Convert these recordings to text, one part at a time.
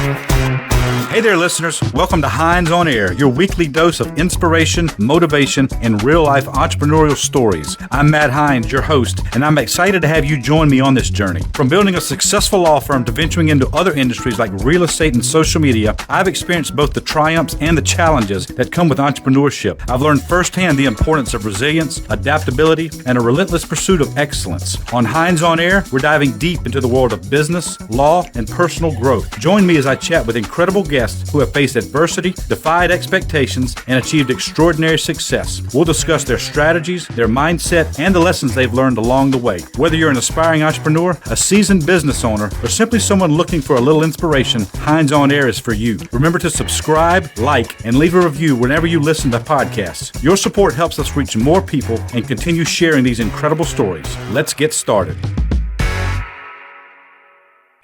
Hey there, listeners. Welcome to Hines On Air, your weekly dose of inspiration, motivation, and real-life entrepreneurial stories. I'm Matt Hines, your host, and I'm excited to have you join me on this journey. From building a successful law firm to venturing into other industries like real estate and social media, I've experienced both the triumphs and the challenges that come with entrepreneurship. I've learned firsthand the importance of resilience, adaptability, and a relentless pursuit of excellence. On Hines On Air, we're diving deep into the world of business, law, and personal growth. Join me as I chat with incredible guests who have faced adversity, defied expectations, and achieved extraordinary success. We'll discuss their strategies, their mindset, and the lessons they've learned along the way. Whether you're an aspiring entrepreneur, a seasoned business owner, or simply someone looking for a little inspiration, Hines On Air is for you. Remember to subscribe, like, and leave a review whenever you listen to podcasts. Your support helps us reach more people and continue sharing these incredible stories. Let's get started.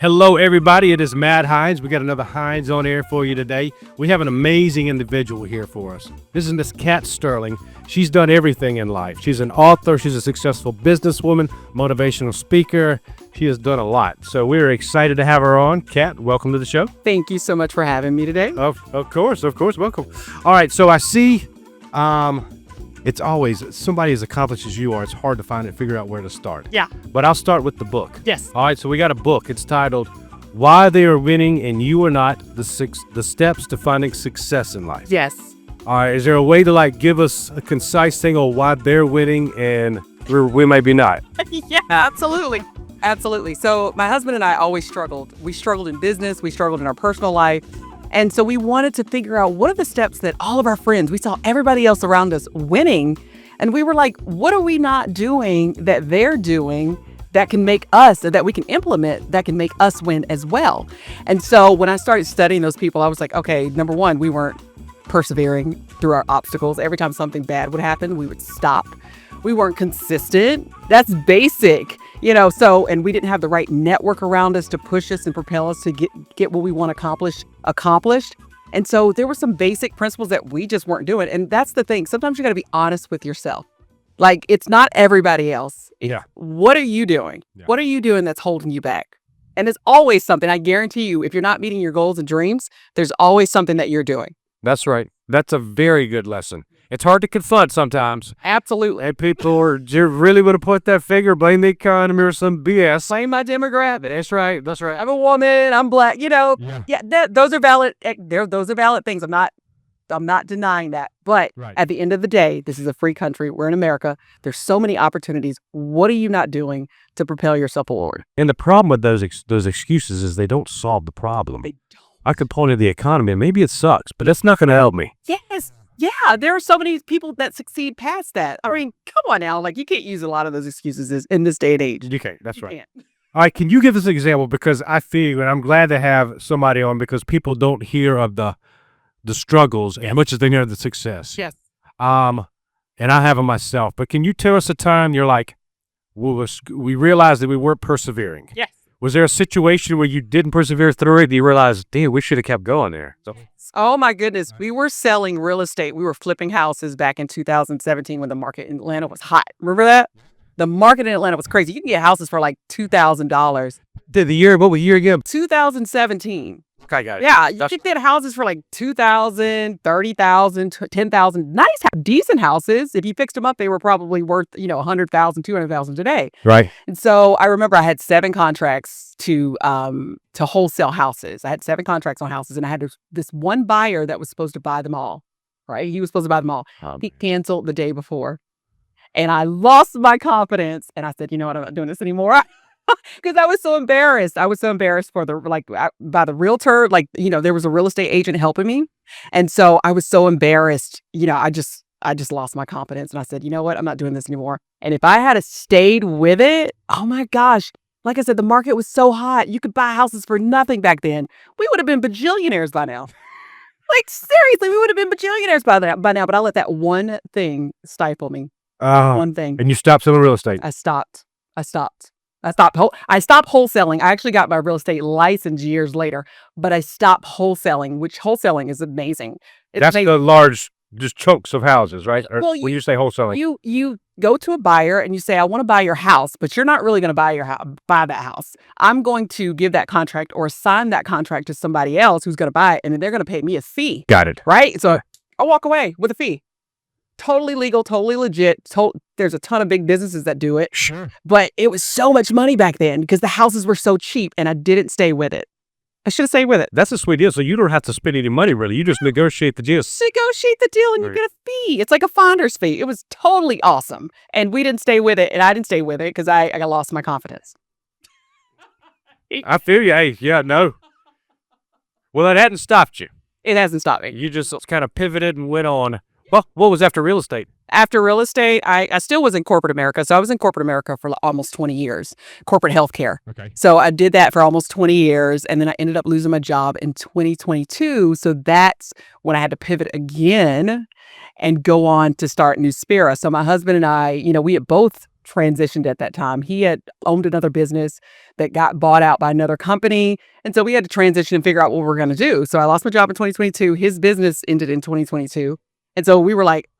Hello, everybody. It is Matt Hines. We got another Hines On Air for you today. We have an amazing individual here for us. This is Miss Kat Sterling. She's done everything in life. She's an author. She's a successful businesswoman, motivational speaker. She has done a lot. So we're excited to have her on. Kat, welcome to the show. Thank you so much for having me today. Of course. Welcome. All right. So I see it's always somebody as accomplished as you are. It's hard to find and figure out where to start. Yeah. But I'll start with the book. Yes. All right. So we got a book. It's titled Why They Are Winning and You Are Not, the Steps to Finding Success in Life. Yes. All right. Is there a way to give us a concise thing on why they're winning and we maybe not? Yeah, absolutely. Absolutely. So my husband and I always struggled. We struggled in business. We struggled in our personal life. And so we wanted to figure out what are the steps that all of our friends, we saw everybody else around us winning. And we were like, what are we not doing that they're doing that can make us, that we can implement, that can make us win as well? And so when I started studying those people, I was like, okay, number one, we weren't persevering through our obstacles. Every time something bad would happen, we would stop. We weren't consistent. That's basic. And we didn't have the right network around us to push us and propel us to get what we want accomplished. And so there were some basic principles that we just weren't doing. And that's the thing. Sometimes you got to be honest with yourself. It's not everybody else. Yeah. What are you doing? Yeah. What are you doing that's holding you back? And there's always something. I guarantee you, if you're not meeting your goals and dreams, there's always something that you're doing. That's right. That's a very good lesson. It's hard to confront sometimes. Absolutely. And people are really want to put that finger, blame the economy or some BS. Blame my demographic. That's right. I'm a woman. I'm black. Those are valid. Those are valid things. I'm not denying that. But At the end of the day, this is a free country. We're in America. There's so many opportunities. What are you not doing to propel yourself forward? And the problem with those excuses is they don't solve the problem. They don't. I could point to the economy, and maybe it sucks, but that's not going to help me. Yes. Yeah, there are so many people that succeed past that. I mean, come on now. You can't use a lot of those excuses in this day and age. You can't. That's right. All right, can you give us an example? Because I feel, and I'm glad to have somebody on because people don't hear of the struggles as much as they hear the success. Yes. And I have them myself. But can you tell us a time you're like, we realized that we weren't persevering? Yes. Was there a situation where you didn't persevere through it and you realized, damn, we should have kept going there? Oh, my goodness. We were selling real estate. We were flipping houses back in 2017 when the market in Atlanta was hot. Remember that? The market in Atlanta was crazy. You can get houses for like $2,000. What was the year again? 2017. Okay, got it. Yeah, you could get houses for like $2,000, $30,000, $10,000. Nice, decent houses. If you fixed them up, they were probably worth, $100,000, $200,000 today. Right. And so I remember I had 7 contracts to wholesale houses. I had 7 contracts on houses, and I had this one buyer that was supposed to buy them all. Right? He was supposed to buy them all. He canceled the day before, and I lost my confidence. And I said, you know what? I'm not doing this anymore. Because I was so embarrassed. I was so embarrassed by the realtor. There was a real estate agent helping me. And so I was so embarrassed. I just lost my confidence. And I said, you know what? I'm not doing this anymore. And if I had stayed with it, oh my gosh. Like I said, the market was so hot. You could buy houses for nothing back then. We would have been bajillionaires by now. Seriously, we would have been bajillionaires by now. But I let that one thing stifle me. One thing. And you stopped selling real estate. I stopped wholesaling. I actually got my real estate license years later, but I stopped wholesaling, which wholesaling is amazing. That's the large, just chunks of houses, right? Or when you say wholesaling. You go to a buyer and you say, I want to buy your house, but you're not really going to buy that house. I'm going to give that contract or assign that contract to somebody else who's going to buy it, and then they're going to pay me a fee. Got it. Right? So I'll walk away with a fee. Totally legal, totally legit. There's a ton of big businesses that do it. Sure. But it was so much money back then because the houses were so cheap, and I didn't stay with it. I should have stayed with it. That's a sweet deal. So you don't have to spend any money, really. You just negotiate the deal. Negotiate the deal and you get a fee. It's like a finder's fee. It was totally awesome. And we didn't stay with it. And I didn't stay with it because I lost my confidence. I feel you. Hey, yeah, no. Well, it hadn't stopped you. It hasn't stopped me. You just kind of pivoted and went on. Well, what was after real estate? After real estate, I still was in corporate America. So I was in corporate America for almost 20 years, corporate healthcare. Okay. So I did that for almost 20 years. And then I ended up losing my job in 2022. So that's when I had to pivot again and go on to start Nuspera. So my husband and I, we had both transitioned at that time. He had owned another business that got bought out by another company. And so we had to transition and figure out what we were going to do. So I lost my job in 2022. His business ended in 2022. And so we were like,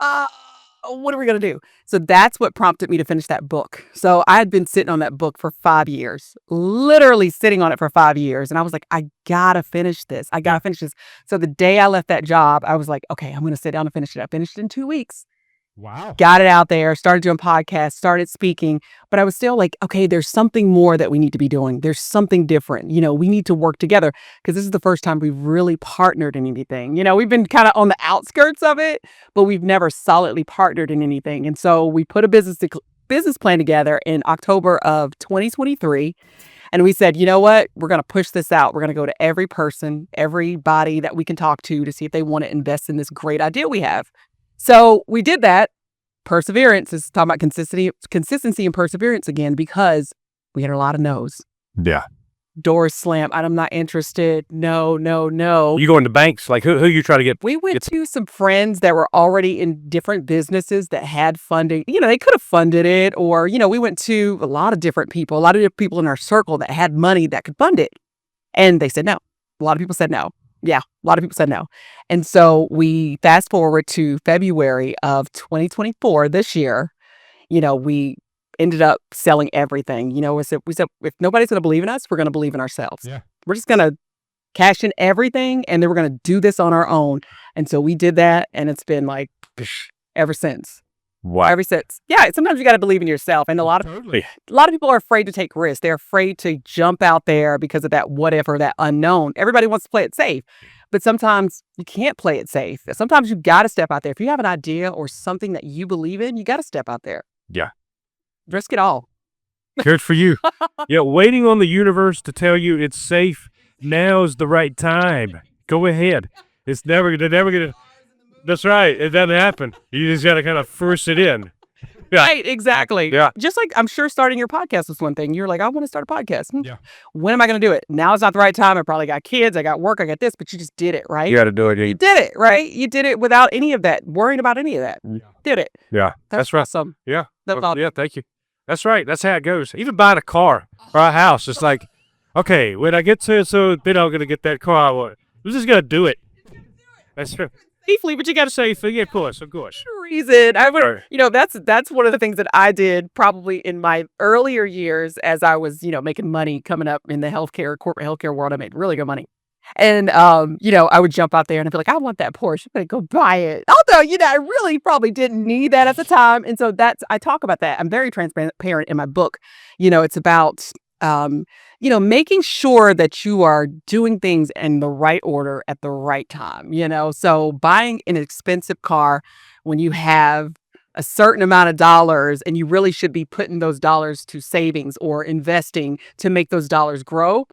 what are we going to do? So that's what prompted me to finish that book. So I had been sitting on that book for 5 years, literally sitting on it for 5 years. And I was like, I got to finish this. I got to finish this. So the day I left that job, I was like, okay, I'm going to sit down and finish it. I finished it in 2 weeks. Wow. Got it out there, started doing podcasts, started speaking, but I was still like, okay, there's something more that we need to be doing. There's something different. We need to work together because this is the first time we've really partnered in anything. We've been kind of on the outskirts of it, but we've never solidly partnered in anything. And so we put a business plan together in October of 2023. And we said, you know what? We're going to push this out. We're going to go to every person, everybody that we can talk to see if they want to invest in this great idea we have. So we did that. Perseverance is talking about consistency and perseverance again, because we had a lot of no's. Yeah. Doors slammed. I'm not interested. No. You going to banks? Like who you try to get? We went to some friends that were already in different businesses that had funding. They could have funded it, or, we went to a lot of different people in our circle that had money that could fund it. And they said no. A lot of people said no. Yeah, a lot of people said no. And so we fast forward to February of 2024 this year. We ended up selling everything. We said if nobody's going to believe in us, we're going to believe in ourselves. Yeah. We're just going to cash in everything, and then we're going to do this on our own. And so we did that, and it's been like ever since. Wow. Ever since. Yeah, sometimes you got to believe in yourself. And a lot of people are afraid to take risks. They're afraid to jump out there because of that what if or that unknown. Everybody wants to play it safe, but sometimes you can't play it safe. Sometimes you got to step out there. If you have an idea or something that you believe in, you got to step out there. Yeah. Risk it all. Good for you. Yeah, waiting on the universe to tell you it's safe. Now's the right time. Go ahead. They're never gonna. That's right. It doesn't happen. You just got to kind of force it in. Yeah. Right, exactly. Yeah. Just like I'm sure starting your podcast was one thing. You're like, I want to start a podcast. Yeah. When am I going to do it? Now is not the right time. I probably got kids. I got work. I got this, but you just did it, right? You got to do it. You did it, right? You did it without any of that, worrying about any of that. Yeah. Did it. Yeah. That's right. Awesome. Yeah. That's Yeah. Thank you. That's right. That's how it goes. Even buying a car or a house, it's like, okay, when I get to it, so then I'm going to get that car I want. I'm just going to do it. That's true. Safely, but you got to Safely, of course. reason. I would, that's one of the things that I did probably in my earlier years as I was, making money coming up in the corporate healthcare world. I made really good money. And, I would jump out there and I'd be like, I want that Porsche. I'm going to go buy it. Although, I really probably didn't need that at the time. And so I talk about that. I'm very transparent in my book. It's about, making sure that you are doing things in the right order at the right time, so buying an expensive car when you have a certain amount of dollars and you really should be putting those dollars to savings or investing to make those dollars grow.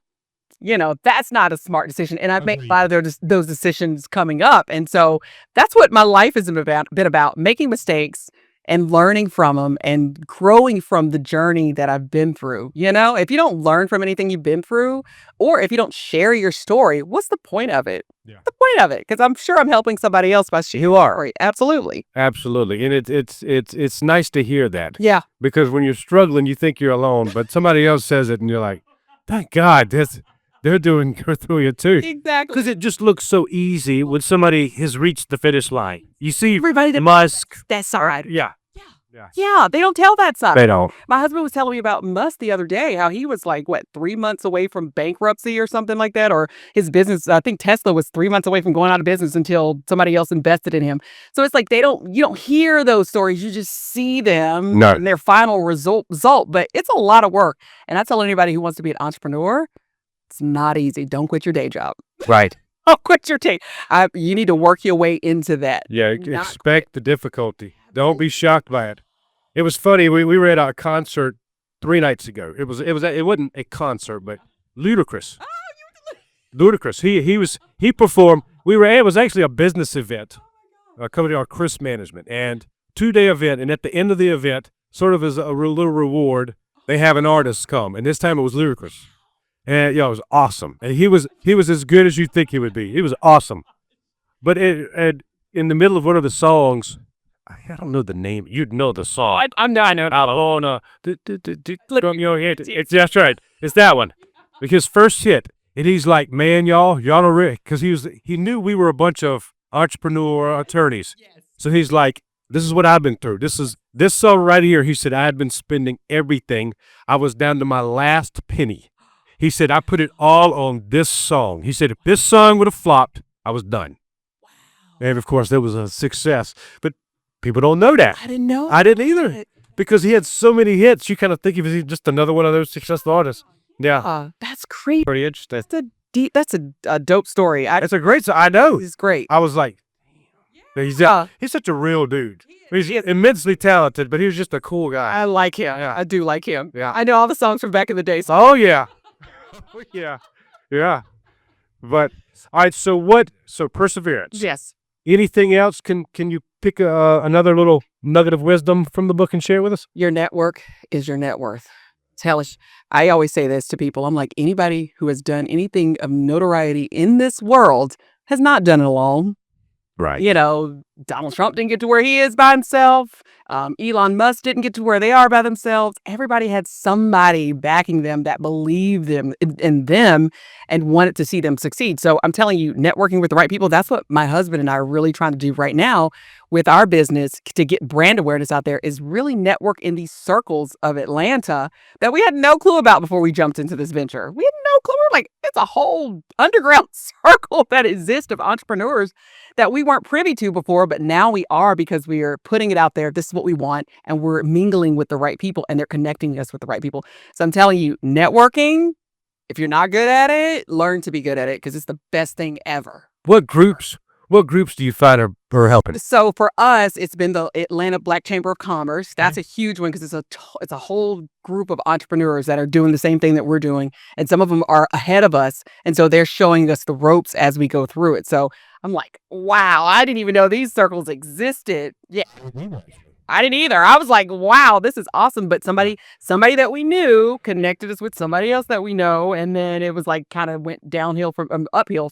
That's not a smart decision. And I've made a lot of those decisions coming up. And so that's what my life has been about, making mistakes and learning from them and growing from the journey that I've been through. If you don't learn from anything you've been through, or if you don't share your story, what's the point of it? Yeah. The point of it? Because I'm sure I'm helping somebody else by sharing. You are. Absolutely. Absolutely. And it's nice to hear that. Yeah. Because when you're struggling, you think you're alone, but somebody else says it and you're like, thank God, they're doing through you too. Exactly. Because it just looks so easy when somebody has reached the finish line. You see everybody that Musk. that's all right. Yeah. Yeah, they don't tell that side. They don't. My husband was telling me about Musk the other day, how he was like, 3 months away from bankruptcy or something like that, or his business. I think Tesla was 3 months away from going out of business until somebody else invested in him. So it's like you don't hear those stories. You just see them No. and their final result. But it's a lot of work. And I tell anybody who wants to be an entrepreneur, it's not easy. Don't quit your day job. Right. Don't quit your day. You need to work your way into that. Yeah, Not expect the difficulty. Don't be shocked by it. It was funny. We were at a concert 3 nights ago. It wasn't a concert, but Ludacris. Ludacris. He performed. It was actually a business event, a company called Chris Management, and 2-day event. And at the end of the event, sort of as a little reward, they have an artist come, and this time it was Ludacris. And it was awesome. And he was as good as you'd think he would be. He was awesome. But in the middle of one of the songs, I don't know the name. You'd know the song. I know it. Alona. From your head. That's right. It's that one. Like his first hit, and he's like, "Man, y'all know Rick," because he knew we were a bunch of entrepreneur attorneys. Yes. So he's like, "This is what I've been through. This song right here." He said, "I had been spending everything. I was down to my last penny." He said, "I put it all on this song." He said, "If this song would have flopped, I was done." Wow. And of course, that was a success. But people don't know that. I didn't know. I didn't either. Because he had so many hits, you kind of think he was just another one of those successful artists. Yeah. That's crazy. Pretty interesting. That's a dope story. It's a great song. I know. It's great. I was like, he's such a real dude. He's immensely talented, but he was just a cool guy. I like him. Yeah. I do like him. Yeah. I know all the songs from back in the day. So Oh, yeah. Yeah. But, all right, so perseverance. yes. Anything else? Can you pick another little nugget of wisdom from the book and share it with us? Your network is your net worth. I always say this to people. I'm like, anybody who has done anything of notoriety in this world has not done it alone. Right. Donald Trump didn't get to where he is by himself. Elon Musk didn't get to where they are by themselves. Everybody had somebody backing them that believed in them and wanted to see them succeed. So I'm telling you, networking with the right people, that's what my husband and I are really trying to do right now with our business to get brand awareness out there, is really network in these circles of Atlanta that we had no clue about before we jumped into this venture. We had no clue. We're like, it's a whole underground circle that exists of entrepreneurs that we weren't privy to before, but now we are, because we are putting it out there. This is what we want, and we're mingling with the right people, and they're connecting us with the right people. So I'm telling you, networking, if you're not good at it, learn to be good at it, because it's the best thing ever. What groups do you find are helping? So for us, it's been the Atlanta Black Chamber of Commerce. That's a huge one, because it's a whole group of entrepreneurs that are doing the same thing that we're doing. And some of them are ahead of us. And so they're showing us the ropes as we go through it. So I'm like, wow, I didn't even know these circles existed. Yeah. I didn't either. I was like, wow, this is awesome. But somebody that we knew connected us with somebody else that we know. And then it was like kind of went downhill uphill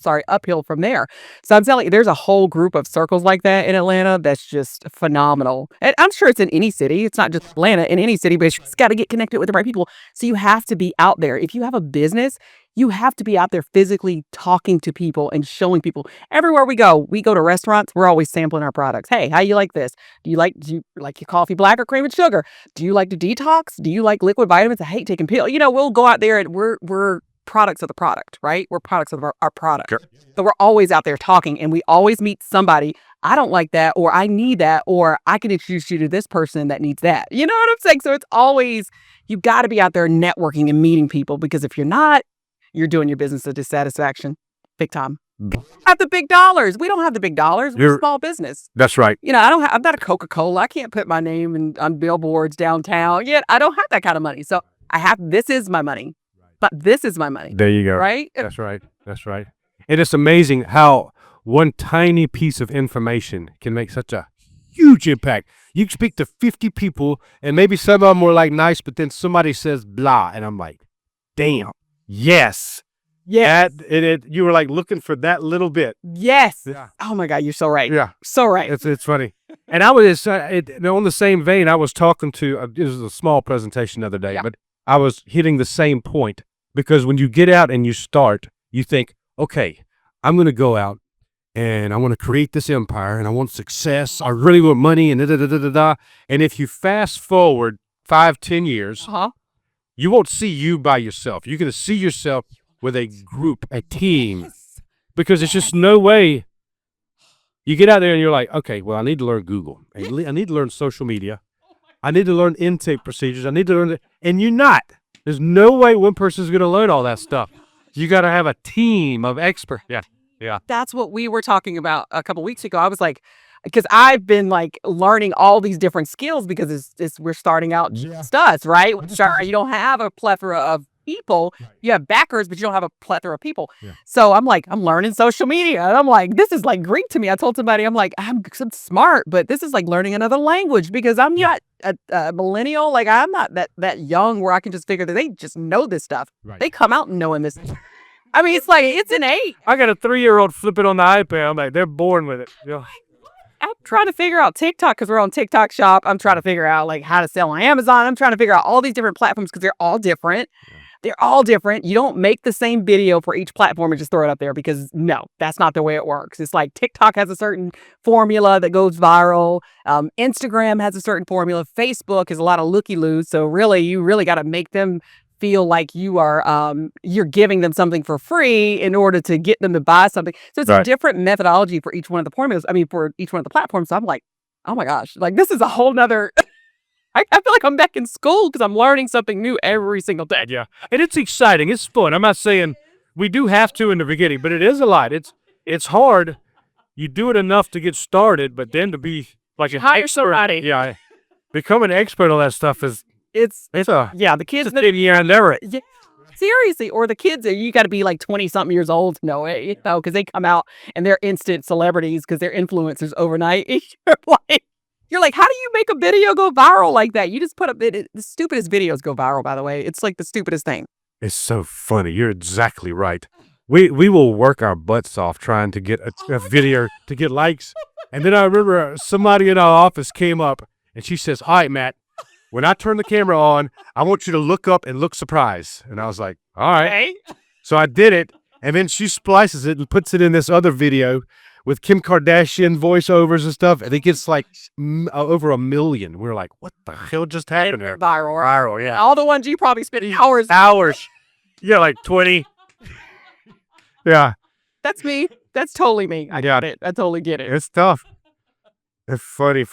from there. So I'm telling you, there's a whole group of circles like that in Atlanta that's just phenomenal. And I'm sure it's in any city. It's not just Atlanta, in any city, but you just got to get connected with the right people. So you have to be out there. If you have a business, you have to be out there physically talking to people and showing people. Everywhere we go to restaurants, we're always sampling our products. Hey, how you like this? Do you like your coffee black or cream and sugar? Do you like to detox? Do you like liquid vitamins? I hate taking pills. We'll go out there and we're products of the product, right? We're products of our product. Sure. So we're always out there talking, and we always meet somebody. I don't like that, or I need that, or I can introduce you to this person that needs that. You know what I'm saying? So it's always, you got to be out there networking and meeting people, because if you're not, you're doing your business a dissatisfaction, big time. Have the big dollars. We don't have the big dollars. We're a small business. That's right. I'm not a Coca-Cola. I can't put my name on billboards downtown. Yet I don't have that kind of money. So this is my money. But this is my money. There you go. Right? That's right. And it's amazing how one tiny piece of information can make such a huge impact. You can speak to 50 people, and maybe some of them were like nice, but then somebody says blah, and I'm like, damn. Yes. Yeah. You were like looking for that little bit. Yes. Yeah. Oh my God, you're so right. Yeah. So right. It's funny. And I was on the same vein. I was talking to. This was a small presentation the other day, but I was hitting the same point, because when you get out and you start, you think, okay, I'm going to go out and I want to create this empire, and I want success. I really want money, and da-da-da-da-da. And if you fast forward 5-10 years, you won't see you by yourself. You're going to see yourself with a group, a team, because there's just no way. You get out there and you're like, okay, well, I need to learn Google. I need to learn social media. I need to learn intake procedures. I need to learn it. And you're not. There's no way one person's going to learn all that stuff. You got to have a team of experts. Yeah. That's what we were talking about a couple weeks ago. I was like, because I've been like learning all these different skills because we're starting out just us, right? You don't have a plethora of people. You have backers, but you don't have a plethora of people. So I'm like, I'm learning social media. And I'm like, this is like Greek to me. I told somebody, I'm like, I'm smart, but this is like learning another language because I'm not a millennial. Like I'm not that young where I can just figure that they just know this stuff. They come out knowing this. I mean, it's like, it's innate. I got a 3-year-old flipping on the iPad. I'm like, they're born with it. I'm trying to figure out TikTok because we're on TikTok Shop. I'm trying to figure out like how to sell on Amazon. I'm trying to figure out all these different platforms because they're all different. They're all different. You don't make the same video for each platform and just throw it up there because no, that's not the way it works. It's like TikTok has a certain formula that goes viral. Instagram has a certain formula. Facebook is a lot of looky-loos. So really, you really got to make them feel like you are you're giving them something for free in order to get them to buy something. So it's a different methodology for each one of the formulas. I mean, for each one of the platforms. So I'm like, oh my gosh, like this is a whole nother. I feel like I'm back in school because I'm learning something new every single day. Yeah, and it's exciting. It's fun. I'm not saying we do have to in the beginning, but it is a lot. It's hard. You do it enough to get started, but then to be like a hire somebody. Yeah, become an expert on that stuff is. It's a the kids that yeah, never. Yeah, seriously, or the kids you got to be like 20-something years old to know it, you know, because they come out and they're instant celebrities because they're influencers overnight. You're like, how do you make a video go viral like that? You just put up the stupidest videos go viral. By the way, it's like the stupidest thing. It's so funny. You're exactly right. We will work our butts off trying to get a video to get likes, and then I remember somebody in our office came up and she says, "All right, Matt. When I turn the camera on, I want you to look up and look surprised." And I was like, all right. Okay. So I did it. And then she splices it and puts it in this other video with Kim Kardashian voiceovers and stuff. And it gets like over 1 million. We're like, what the hell just happened there? Viral, yeah. All the ones you probably spent hours. Yeah, like 20. Yeah. That's me. That's totally me. I got it. I totally get it. It's tough. It's funny.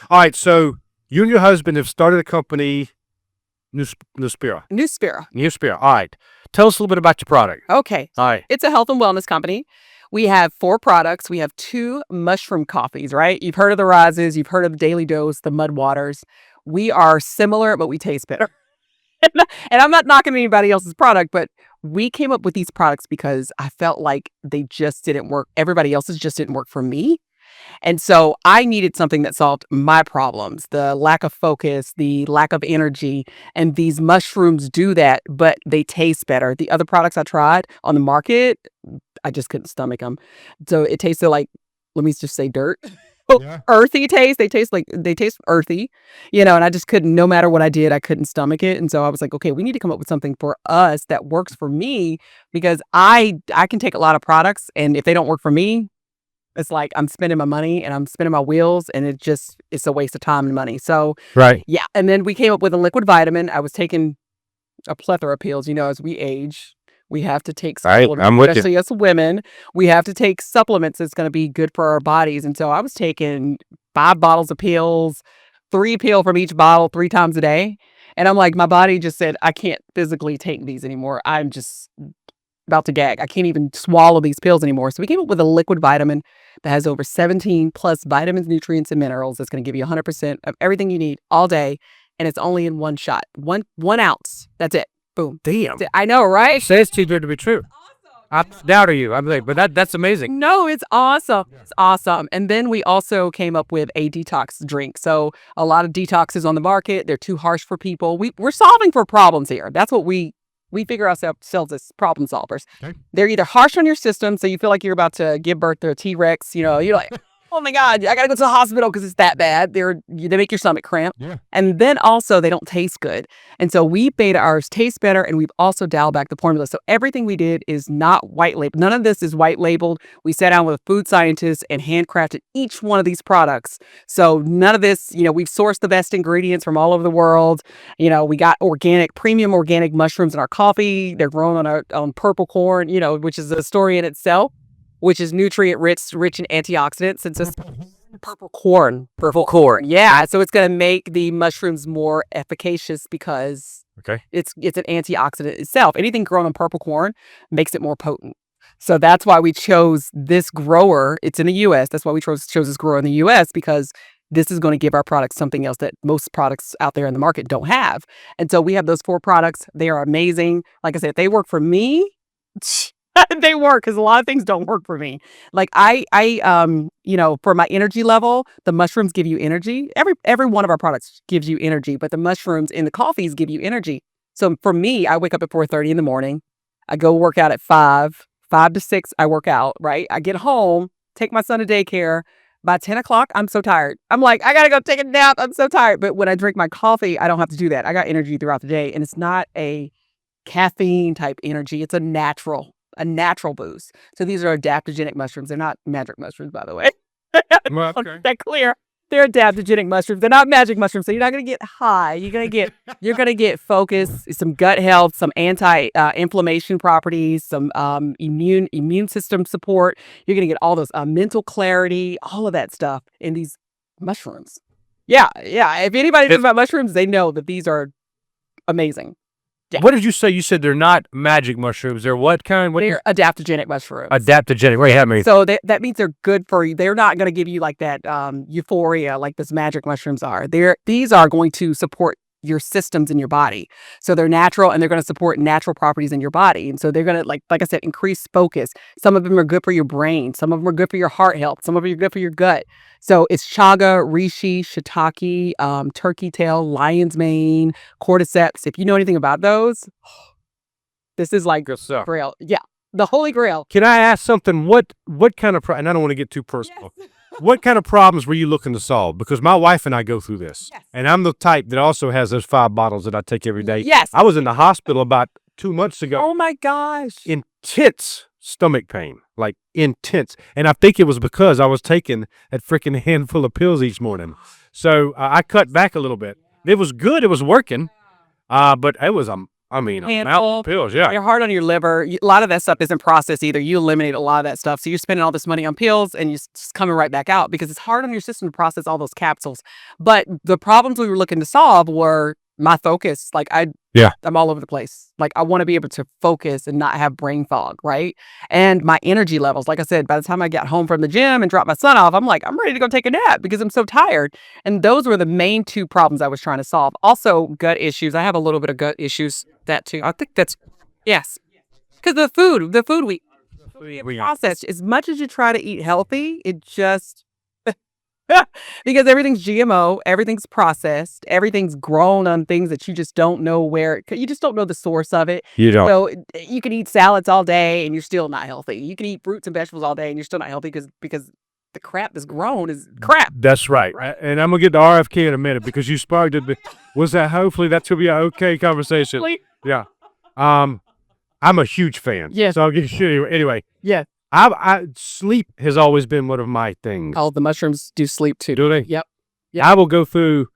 All right, so you and your husband have started a company, Nuspera. All right. Tell us a little bit about your product. Okay. All right. It's a health and wellness company. We have 4 products. We have 2 mushroom coffees, right? You've heard of the Rises. You've heard of the Daily Dose, the Mud Waters. We are similar, but we taste better. And I'm not knocking anybody else's product, but we came up with these products because I felt like they just didn't work. Everybody else's just didn't work for me. And so I needed something that solved my problems, the lack of focus, the lack of energy. And these mushrooms do that, but they taste better. The other products I tried on the market, I just couldn't stomach them. So it tasted like, let me just say dirt. Earthy taste. They taste earthy, you know, and I just couldn't, no matter what I did, I couldn't stomach it. And so I was like, okay, we need to come up with something for us that works for me because I can take a lot of products and if they don't work for me, it's like I'm spending my money and I'm spinning my wheels and it's a waste of time and money. So, yeah. And then we came up with a liquid vitamin. I was taking a plethora of pills, you know, as we age, we have to take supplements, especially as women. We have to take supplements that's going to be good for our bodies. And so I was taking 5 bottles of pills, 3 pills from each bottle 3 times a day. And I'm like, my body just said, I can't physically take these anymore. I'm just about to gag. I can't even swallow these pills anymore. So we came up with a liquid vitamin that has over 17 plus vitamins, nutrients, and minerals. That's going to give you 100% of everything you need all day. And it's only in 1 shot, one ounce. That's it. Boom. Damn. I know, right? Says too good to be true. I doubt you. I'm like, but that's amazing. No, it's awesome. It's awesome. And then we also came up with a detox drink. So a lot of detoxes on the market. They're too harsh for people. We're solving for problems here. That's what we figure ourselves as problem solvers. Okay. They're either harsh on your system, so you feel like you're about to give birth to a T-Rex. You know, you're like, oh my God, I got to go to the hospital because it's that bad. They make your stomach cramp. Yeah. And then also they don't taste good. And so we made ours taste better, and we've also dialed back the formula. So everything we did is not white labeled. None of this is white labeled. We sat down with a food scientist and handcrafted each one of these products. So none of this, we've sourced the best ingredients from all over the world. We got premium organic mushrooms in our coffee. They're grown on purple corn, which is a story in itself, which is nutrient rich in antioxidants. And so purple corn. Yeah. So it's going to make the mushrooms more efficacious because it's an antioxidant itself. Anything grown on purple corn makes it more potent. So that's why we chose this grower. It's in the U.S. That's why we chose this grower in the U.S. because this is going to give our products something else that most products out there in the market don't have. And so we have those 4 products. They are amazing. Like I said, they work for me. They work because a lot of things don't work for me. Like for my energy level, the mushrooms give you energy. Every one of our products gives you energy, but the mushrooms in the coffees give you energy. So for me, I wake up at 4:30 in the morning. I go work out at 5 to 6. I work out, right? I get home, take my son to daycare. By 10 o'clock, I'm so tired. I'm like, I got to go take a nap. I'm so tired. But when I drink my coffee, I don't have to do that. I got energy throughout the day. And it's not a caffeine type energy. It's a natural boost. So these are adaptogenic mushrooms. They're not magic mushrooms, by the way. Well, okay. Is that clear? They're adaptogenic mushrooms. They're not magic mushrooms. So you're not going to get high. You're going to get focus, some gut health, some anti-inflammation properties, some immune system support. You're going to get all those mental clarity, all of that stuff in these mushrooms. Yeah. If anybody knows about mushrooms, they know that these are amazing. Yeah. What did you say? You said they're not magic mushrooms. They're what kind? They're adaptogenic mushrooms. Adaptogenic. What do you have me? So that means they're good for you. They're not going to give you like that euphoria like this magic mushrooms are. These are going to support your systems in your body. So they're natural, and they're going to support natural properties in your body. And so they're going to, like I said, increase focus. Some of them are good for your brain. Some of them are good for your heart health. Some of them are good for your gut. So it's chaga, reishi, shiitake, turkey tail, lion's mane, cordyceps. If you know anything about those, this is like good stuff. Grail. Yeah, the holy grail. Can I ask something? What kind of and I don't want to get too personal. Yes. What kind of problems were you looking to solve? Because my wife and I go through this. Yes. And I'm the type that also has those 5 bottles that I take every day. Yes. I was in the hospital about 2 months ago. Oh my gosh. Intense stomach pain, like intense. And I think it was because I was taking that freaking handful of pills each morning. So I cut back a little bit. It was good. It was working. But it was, a mountain of pills. Yeah. You're hard on your liver. A lot of that stuff isn't processed either. You eliminate a lot of that stuff. So you're spending all this money on pills, and you're just coming right back out because it's hard on your system to process all those capsules. But the problems we were looking to solve were my focus. Like I'm all over the place. Like I want to be able to focus and not have brain fog, right? And my energy levels. Like I said, by the time I got home from the gym and dropped my son off, I'm like, I'm ready to go take a nap because I'm so tired. And those were the main 2 problems I was trying to solve. Also, gut issues. I have a little bit of gut issues, that too. I think that's, yes. Because the food we processed, as much as you try to eat healthy, it just... because everything's GMO, everything's processed, everything's grown on things that you just don't know you just don't know the source of it. You don't. So you can eat salads all day and you're still not healthy. You can eat fruits and vegetables all day and you're still not healthy because the crap that's grown is crap. That's right. And I'm going to get to RFK in a minute because you sparked it. Hopefully that's going to be an okay conversation. Yeah. I'm a huge fan. Yes. So I'll get you anyway. Yeah. Sleep has always been one of my things. Oh, the mushrooms do sleep too. Do they? Yep. I will go through.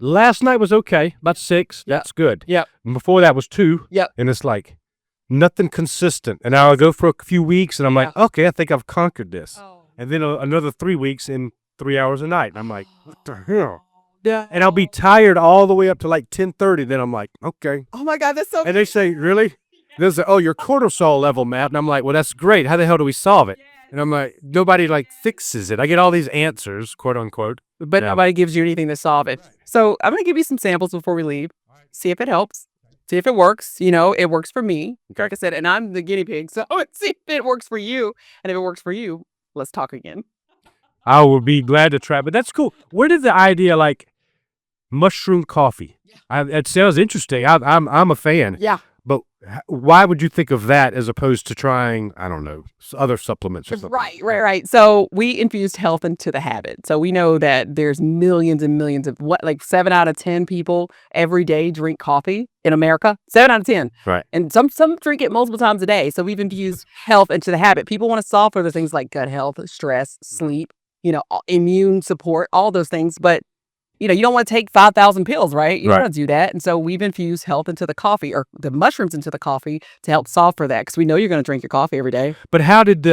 Last night was okay, about 6. Yep. That's good. Yep. And before that was 2. Yep. And it's like nothing consistent. And I'll go for a few weeks, and I'm like, okay, I think I've conquered this. Oh. And then another 3 weeks in 3 hours a night. And I'm like, what the hell? Yeah. And I'll be tired all the way up to like 10:30. Then I'm like, okay. Oh my God, that's so. And they say, really? They'll say, oh, your cortisol level, Matt. And I'm like, well, that's great. How the hell do we solve it? And I'm like, nobody fixes it. I get all these answers, quote unquote. But nobody gives you anything to solve it. So I'm going to give you some samples before we leave. See if it helps. See if it works. It works for me. Okay. Like I said, and I'm the guinea pig. So let's see if it works for you. And if it works for you, let's talk again. I will be glad to try. But that's cool. Where did the idea mushroom coffee? It sounds interesting. I'm a fan. Yeah. But why would you think of that as opposed to trying, I don't know, other supplements or something? Right. So we infused health into the habit. So we know that there's millions and millions of like 7 out of 10 people every day drink coffee in America. 7 out of 10. Right. And some drink it multiple times a day. So we've infused health into the habit. People want to solve for the things like gut health, stress, sleep, immune support, all those things. But you don't want to take 5,000 pills, right? You don't want to do that. And so we've infused health into the coffee, or the mushrooms into the coffee, to help solve for that. Because we know you're going to drink your coffee every day. But how did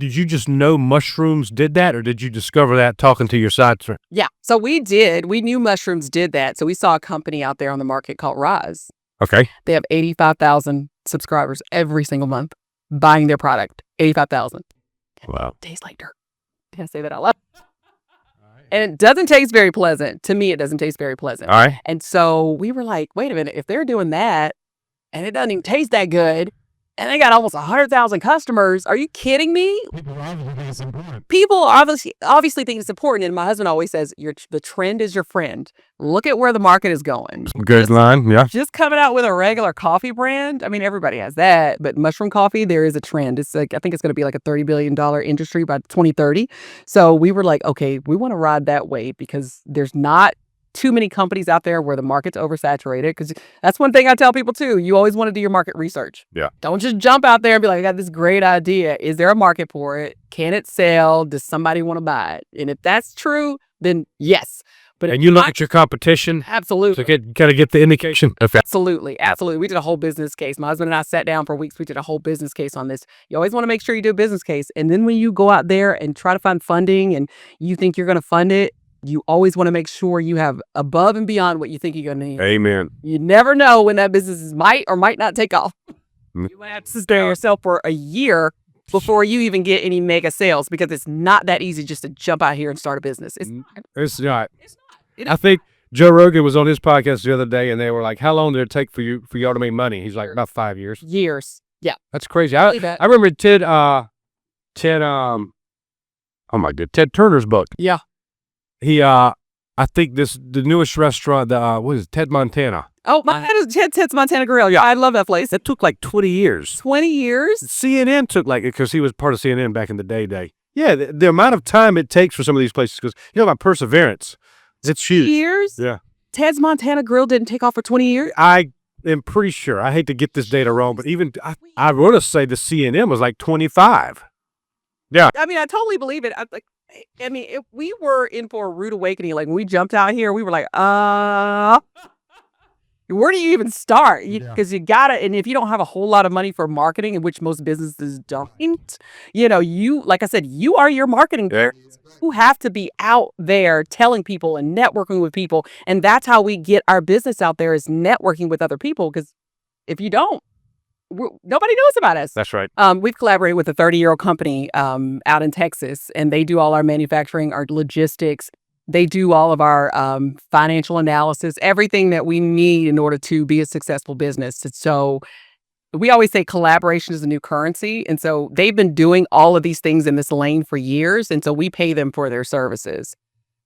you just know mushrooms did that, or did you discover that talking to your side friend? Yeah. So we knew mushrooms did that. So we saw a company out there on the market called Rise. Okay. They have 85,000 subscribers every single month buying their product. 85,000. Wow. Tastes like dirt. Can I say that out loud? And it doesn't taste very pleasant. To me, it doesn't taste very pleasant. All right. And so we were like, wait a minute, if they're doing that and it doesn't even taste that good, and they got almost 100,000 customers, are you kidding me? People obviously think it's important. And my husband always says, the trend is your friend. Look at where the market is going. Good line, yeah. Just coming out with a regular coffee brand. I mean, everybody has that, but mushroom coffee, there is a trend. It's like, I think it's going to be like a $30 billion industry by 2030. So we were like, okay, we want to ride that wave because there's not too many companies out there where the market's oversaturated. Because that's one thing I tell people too. You always want to do your market research. Yeah. Don't just jump out there and be like, I got this great idea. Is there a market for it? Can it sell? Does somebody want to buy it? And if that's true, then yes. And you look at your competition. Absolutely. To kind of get the indication of that. Absolutely. We did a whole business case. My husband and I sat down for weeks. We did a whole business case on this. You always want to make sure you do a business case. And then when you go out there and try to find funding and you think you're going to fund it, you always want to make sure you have above and beyond what you think you're going to need. Amen. You never know when that business might or might not take off. You might have to sustain yourself for a year before you even get any mega sales, because it's not that easy just to jump out here and start a business. It's not. I think Joe Rogan was on his podcast the other day, and they were like, "How long did it take for y'all to make money?" He's like, "About 5 years." Years. Yeah. That's crazy. I remember Ted Turner's book. Yeah. He I think the newest restaurant, what is it, Ted Montana. Oh, Ted's Montana Grill. Yeah, I love that place. That took like 20 years. 20 years? CNN took because he was part of CNN back in the day. Yeah, the amount of time it takes for some of these places, because my perseverance, it's huge. Years? Yeah. Ted's Montana Grill didn't take off for 20 years? I am pretty sure. I hate to get this data wrong, but even I want to say the CNN was like 25. Yeah. I mean, I totally believe it. If we were in for a rude awakening, like when we jumped out here, we were like, where do you even start? Because you gotta, and if you don't have a whole lot of money for marketing, in which most businesses don't, like I said, you are your marketing. Yeah. You have to be out there telling people and networking with people. And that's how we get our business out there, is networking with other people. Because if you don't, nobody knows about us. That's right. We've collaborated with a 30-year-old company out in Texas, and they do all our manufacturing, our logistics. They do all of our financial analysis, everything that we need in order to be a successful business. And so we always say collaboration is a new currency. And so they've been doing all of these things in this lane for years. And so we pay them for their services.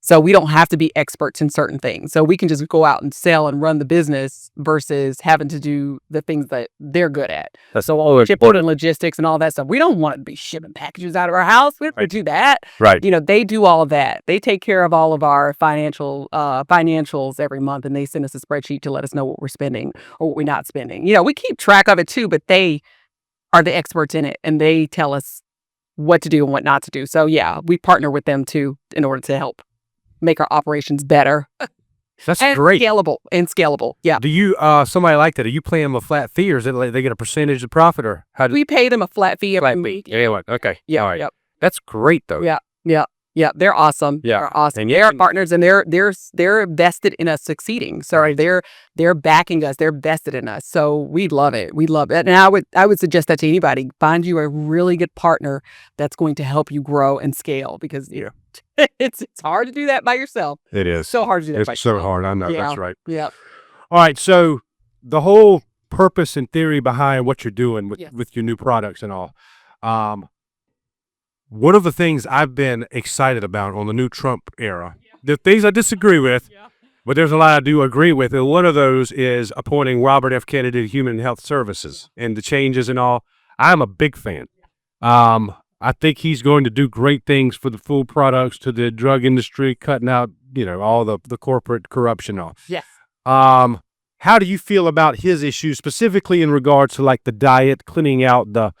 So we don't have to be experts in certain things. So we can just go out and sell and run the business versus having to do the things that they're good at. That's so always shipping and logistics and all that stuff. We don't want to be shipping packages out of our house. We don't do that. Right. They do all of that. They take care of all of our financials every month, and they send us a spreadsheet to let us know what we're spending or what we're not spending. We keep track of it too, but they are the experts in it, and they tell us what to do and what not to do. So yeah, we partner with them too in order to help make our operations better. That's and great. Scalable. Yeah. Do you, somebody like that, are you paying them a flat fee, or is it like they get a percentage of profit, or how do we pay them a flat fee every week? Yeah. Okay. Yeah. All right. Yep. That's great though. Yeah. They're awesome. Yeah. They're awesome. And they're our partners, and they're vested in us succeeding. Sorry, they're backing us. They're vested in us. So we love it. And I would suggest that to anybody. Find you a really good partner that's going to help you grow and scale, because it's hard to do that by yourself. It is. So hard to do that by yourself. It's so hard. I know. Yeah. That's right. Yeah. All right. So the whole purpose and theory behind what you're doing with your new products and all. One of the things I've been excited about on the new Trump era, the things I disagree with, But there's a lot I do agree with, and one of those is appointing Robert F. Kennedy to Human Health Services and the changes and all. I'm a big fan. I think he's going to do great things for the food products, to the drug industry, cutting out, all the corporate corruption. All. Yes. How do you feel about his issues, specifically in regards to like the diet, cleaning out the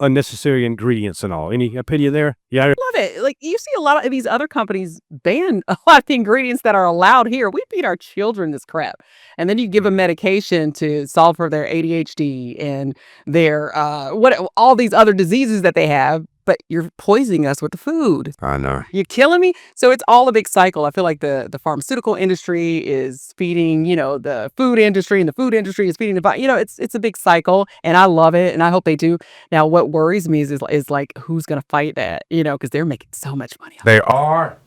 unnecessary ingredients and all? Any opinion there? Yeah. Love it. Like, you see a lot of these other companies ban a lot of the ingredients that are allowed here. We feed our children this crap. And then you give them medication to solve for their ADHD and their all these other diseases that they have, but you're poisoning us with the food. I know. You're killing me. So it's all a big cycle. I feel like the pharmaceutical industry is feeding, the food industry, and the food industry is feeding the body. It's a big cycle, and I love it, and I hope they do. Now, what worries me is like, who's going to fight that? Because they're making so much money. They are.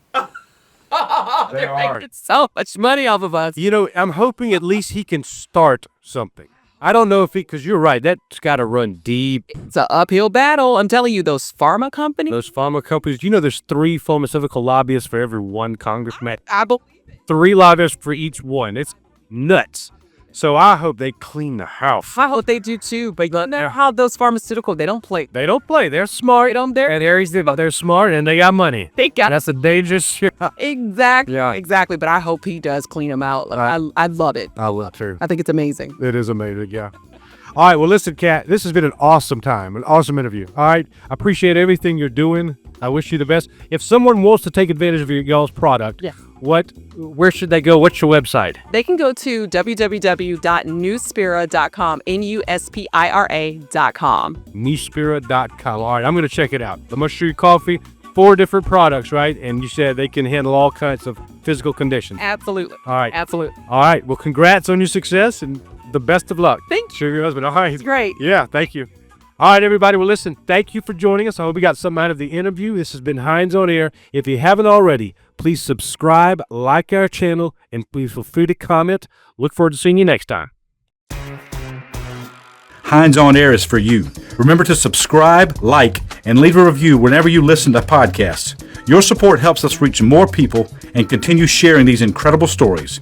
They're making so much money off of us. I'm hoping at least he can start something. I don't know if because you're right, that's got to run deep. It's an uphill battle. I'm telling you, those pharma companies. There's 3 pharmaceutical lobbyists for every one congressman. I believe it. 3 lobbyists for each one. It's nuts. So I hope they clean the house. I hope they do too. But you know how those pharmaceutical, they don't play. They don't play. They're smart. They're smart and they got money. That's a dangerous shit. Exactly. Yeah. Exactly. But I hope he does clean them out. I love it. I love too. I think it's amazing. It is amazing. Yeah. All right. Well, listen, Kat, this has been an awesome time, an awesome interview. All right. I appreciate everything you're doing. I wish you the best. If someone wants to take advantage of y'all's product, where should they go? What's your website? They can go to www.nuspira.com, nuspira.com. Nuspira.com. All right, I'm going to check it out. The mushroom coffee, 4 different products, right? And you said they can handle all kinds of physical conditions. Absolutely. All right. Absolutely. All right. Well, congrats on your success and the best of luck. Thank you. Sure, your husband. All right. It's great. Yeah, thank you. All right, everybody. Well, listen, thank you for joining us. I hope you got something out of the interview. This has been Hines On Air. If you haven't already, please subscribe, like our channel, and please feel free to comment. Look forward to seeing you next time. Hines On Air is for you. Remember to subscribe, like, and leave a review whenever you listen to podcasts. Your support helps us reach more people and continue sharing these incredible stories.